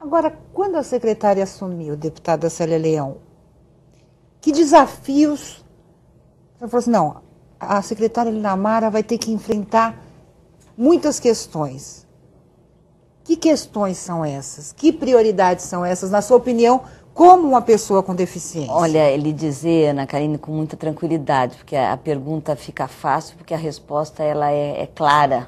Agora, quando a secretária assumiu, deputada Célia Leão, que desafios... Ela falou assim, não, a secretária Linamara vai ter que enfrentar muitas questões. Que questões são essas? Que prioridades são essas, na sua opinião, como uma pessoa com deficiência? Olha, ele dizer, Ana Karine, com muita tranquilidade, porque a pergunta fica fácil, porque a resposta ela é clara.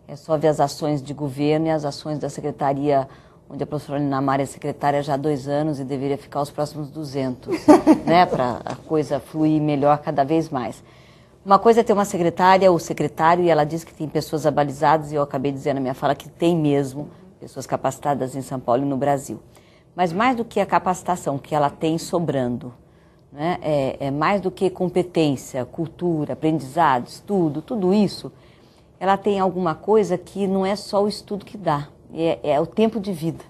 É só ver as ações de governo e as ações da secretaria, onde a professora Linamara é secretária já há 2 anos e deveria ficar os próximos 200, né, para a coisa fluir melhor cada vez mais. Uma coisa é ter uma secretária ou secretário, e ela diz que tem pessoas abalizadas, e eu acabei dizendo na minha fala que tem mesmo pessoas capacitadas em São Paulo e no Brasil. Mas mais do que a capacitação que ela tem sobrando, né, é mais do que competência, cultura, aprendizado, estudo, tudo isso, ela tem alguma coisa que não é só o estudo que dá, é o tempo de vida.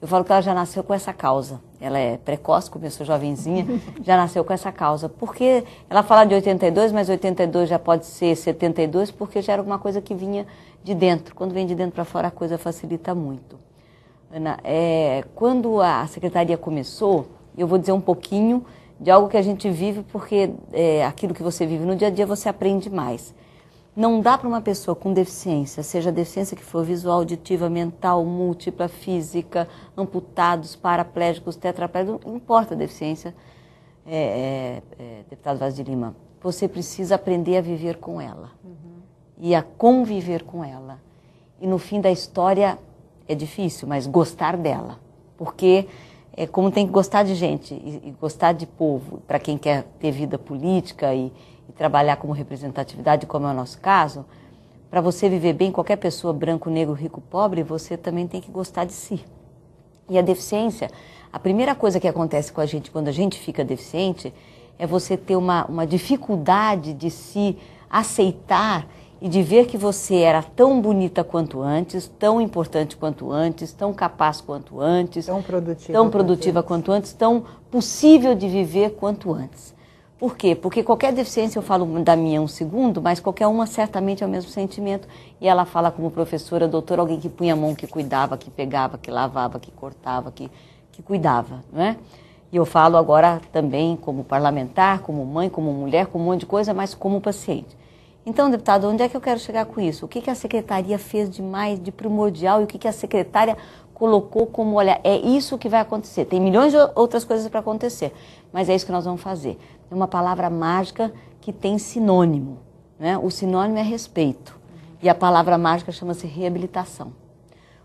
Eu falo que ela já nasceu com essa causa. Ela é precoce, começou jovenzinha, já nasceu com essa causa. Porque ela fala de 82, mas 82 já pode ser 72, porque já era alguma coisa que vinha de dentro. Quando vem de dentro para fora, a coisa facilita muito. Ana, quando a secretaria começou, eu vou dizer um pouquinho de algo que a gente vive, porque aquilo que você vive no dia a dia você aprende mais. Não dá para uma pessoa com deficiência, seja a deficiência que for visual, auditiva, mental, múltipla, física, amputados, paraplégicos, tetraplégicos, não importa a deficiência, deputado Vaz de Lima, você precisa aprender a viver com ela e a conviver com ela. E no fim da história é difícil, mas gostar dela, porque como tem que gostar de gente e gostar de povo, para quem quer ter vida política e trabalhar como representatividade, como é o nosso caso, para você viver bem, qualquer pessoa, branco, negro, rico, pobre, você também tem que gostar de si. E a deficiência, a primeira coisa que acontece com a gente quando a gente fica deficiente é você ter uma dificuldade de se aceitar e de ver que você era tão bonita quanto antes, tão importante quanto antes, tão capaz quanto antes, tão produtiva quanto antes, tão possível de viver quanto antes. Por quê? Porque qualquer deficiência, eu falo da minha um segundo, mas qualquer uma certamente é o mesmo sentimento. E ela fala como professora, doutora, alguém que punha a mão, que cuidava, que pegava, que lavava, que cortava, que cuidava, não é? E eu falo agora também como parlamentar, como mãe, como mulher, como um monte de coisa, mas como paciente. Então, deputado, onde é que eu quero chegar com isso? O que a secretaria fez de mais, de primordial, e o que a secretária colocou como, olha, é isso que vai acontecer. Tem milhões de outras coisas para acontecer, mas é isso que nós vamos fazer. É uma palavra mágica que tem sinônimo, né? O sinônimo é respeito. E a palavra mágica chama-se reabilitação.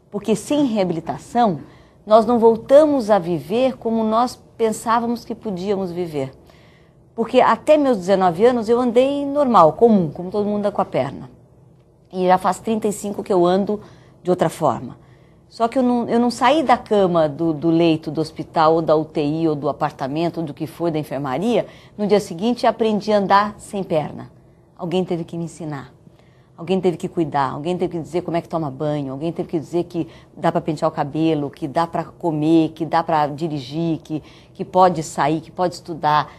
Porque sem reabilitação, nós não voltamos a viver como nós pensávamos que podíamos viver. Porque até meus 19 anos eu andei normal, comum, como todo mundo anda com a perna. E já faz 35 que eu ando de outra forma. Só que eu não saí da cama, do leito, do hospital, ou da UTI, ou do apartamento, ou do que for, da enfermaria, no dia seguinte aprendi a andar sem perna. Alguém teve que me ensinar. Alguém teve que cuidar, alguém teve que dizer como é que toma banho, alguém teve que dizer que dá para pentear o cabelo, que dá para comer, que dá para dirigir, que pode sair, que pode estudar.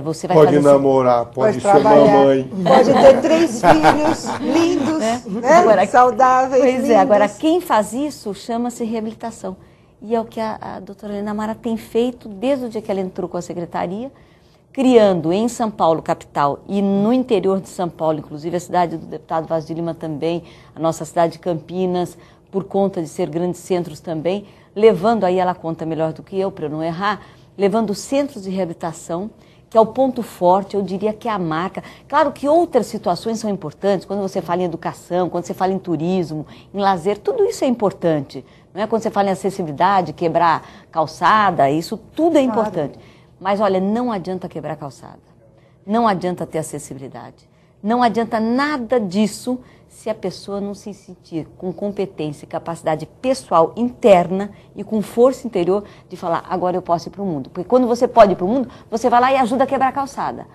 Você vai pode namorar, pode ser mamãe. Pode ter 3 filhos lindos, né? Agora, saudáveis, pois lindos. Agora quem faz isso chama-se reabilitação. E é o que a doutora Linamara tem feito desde o dia que ela entrou com a secretaria, criando em São Paulo, capital, e no interior de São Paulo, inclusive a cidade do deputado Vaz de Lima também, a nossa cidade de Campinas, por conta de ser grandes centros também, levando, aí ela conta melhor do que eu, para eu não errar, levando centros de reabilitação, que é o ponto forte, eu diria que é a marca. Claro que outras situações são importantes, quando você fala em educação, quando você fala em turismo, em lazer, tudo isso é importante. Não é? Quando você fala em acessibilidade, quebrar calçada, isso tudo é importante. Mas olha, não adianta quebrar calçada, não adianta ter acessibilidade, não adianta nada disso se a pessoa não se sentir com competência e capacidade pessoal interna e com força interior de falar, agora eu posso ir para o mundo. Porque quando você pode ir para o mundo, você vai lá e ajuda a quebrar a calçada.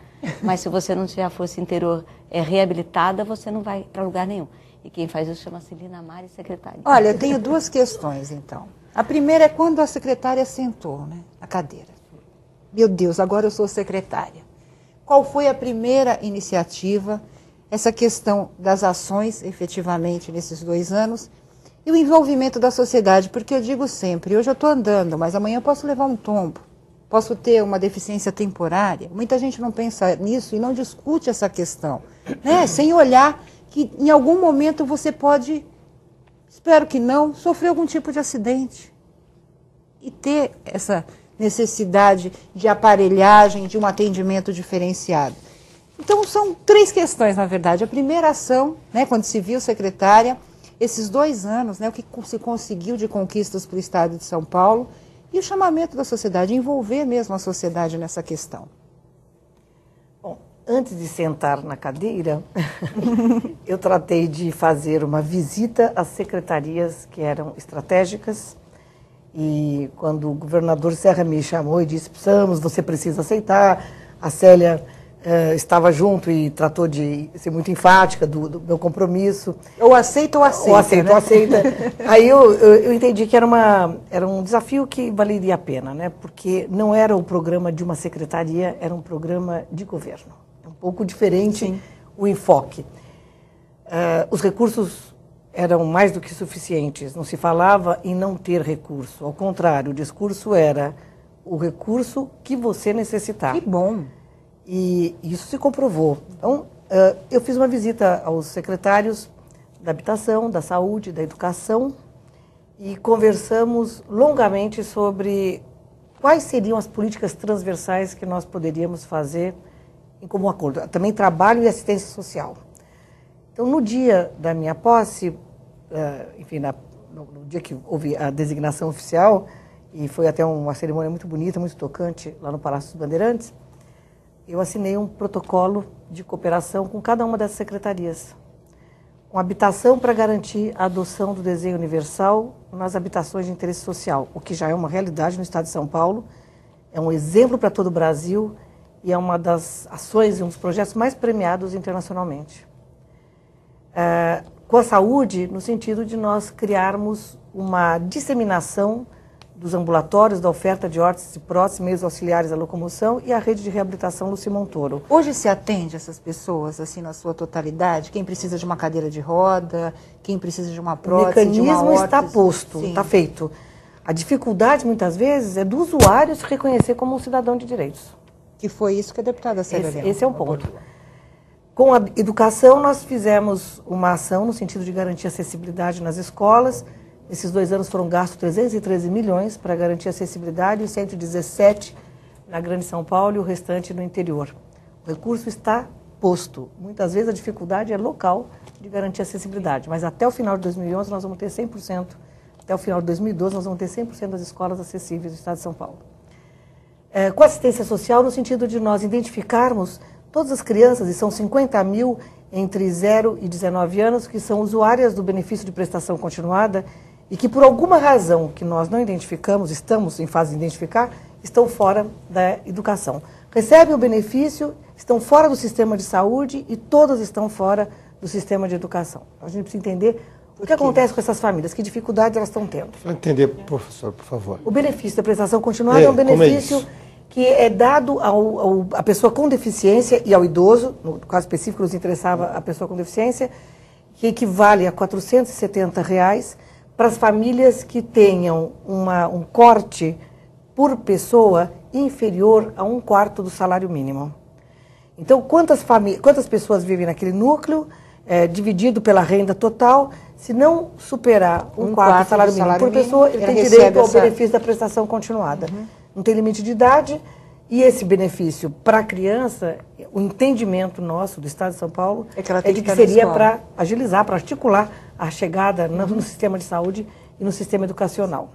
Mas se você não tiver a força interior reabilitada, você não vai para lugar nenhum. E quem faz isso chama-se Linamara e secretária. Olha, eu tenho 2 questões, então. A primeira é quando a secretária sentou, né, na cadeira. Meu Deus, agora eu sou secretária. Qual foi a primeira iniciativa, essa questão das ações, efetivamente, nesses 2 anos, E o envolvimento da sociedade, porque eu digo sempre, hoje eu estou andando, mas amanhã eu posso levar um tombo, posso ter uma deficiência temporária. Muita gente não pensa nisso e não discute essa questão, né? Sem olhar que em algum momento você pode, espero que não, sofrer algum tipo de acidente. E ter essa necessidade de aparelhagem, de um atendimento diferenciado. Então, são 3 questões, na verdade. A primeira ação, né, quando se viu secretária, esses 2 anos, né, o que se conseguiu de conquistas para o Estado de São Paulo, e o chamamento da sociedade, envolver mesmo a sociedade nessa questão. Bom, antes de sentar na cadeira, eu tratei de fazer uma visita às secretarias que eram estratégicas, e quando o governador Serra me chamou e disse, você precisa aceitar, a Célia estava junto e tratou de ser muito enfática do meu compromisso. Ou aceita ou aceita. Ou aceita, né? ou aceita. Aí eu entendi que era um desafio que valeria a pena, né? Porque não era o programa de uma secretaria, era um programa de governo. É um pouco diferente Sim. o enfoque. Os recursos eram mais do que suficientes. Não se falava em não ter recurso. Ao contrário, o discurso era o recurso que você necessitar. Que bom. E isso se comprovou. Então, eu fiz uma visita aos secretários da Habitação, da Saúde, da Educação e conversamos longamente sobre quais seriam as políticas transversais que nós poderíamos fazer em comum acordo. Também trabalho e assistência social. Então, no dia da minha posse, enfim, no dia que houve a designação oficial, e foi até uma cerimônia muito bonita, muito tocante, lá no Palácio dos Bandeirantes, eu assinei um protocolo de cooperação com cada uma dessas secretarias. Com habitação para garantir a adoção do desenho universal nas habitações de interesse social, o que já é uma realidade no Estado de São Paulo, é um exemplo para todo o Brasil e é uma das ações e um dos projetos mais premiados internacionalmente. Com a saúde, no sentido de nós criarmos uma disseminação dos ambulatórios, da oferta de órteses e próteses, meios auxiliares à locomoção e a rede de reabilitação Luci Montoro. Hoje se atende essas pessoas, assim, na sua totalidade? Quem precisa de uma cadeira de roda, quem precisa de uma prótese, de uma órtese? O mecanismo está posto, está feito. A dificuldade, muitas vezes, é do usuário se reconhecer como um cidadão de direitos. Que foi isso que a deputada Célia Leão esse é um ponto. Com a educação, nós fizemos uma ação no sentido de garantir acessibilidade nas escolas. Esses 2 anos foram gastos 313 milhões para garantir acessibilidade e 117 na Grande São Paulo e o restante no interior. O recurso está posto. Muitas vezes a dificuldade é local de garantir acessibilidade, mas até o final de 2011 nós vamos ter 100%, até o final de 2012 nós vamos ter 100% das escolas acessíveis do Estado de São Paulo. Com assistência social, no sentido de nós identificarmos todas as crianças, e são 50 mil entre 0 e 19 anos, que são usuárias do benefício de prestação continuada, e que por alguma razão que nós não identificamos, estamos em fase de identificar, estão fora da educação. Recebem o benefício, estão fora do sistema de saúde e todas estão fora do sistema de educação. A gente precisa entender o que acontece com essas famílias, que dificuldades elas estão tendo. Só entender, professor, por favor. O benefício da prestação continuada é um benefício que é dado à pessoa com deficiência e ao idoso, no caso específico nos interessava a pessoa com deficiência, que equivale a R$ 470 para as famílias que tenham um corte por pessoa inferior a 1/4 do salário mínimo. Então, quantas pessoas vivem naquele núcleo, dividido pela renda total, se não superar 1/4 do salário mínimo por pessoa, ele tem direito ao benefício da prestação continuada. Não tem limite de idade, e esse benefício para a criança, o entendimento nosso do Estado de São Paulo é de que seria para agilizar, para articular a chegada no sistema de saúde e no sistema educacional.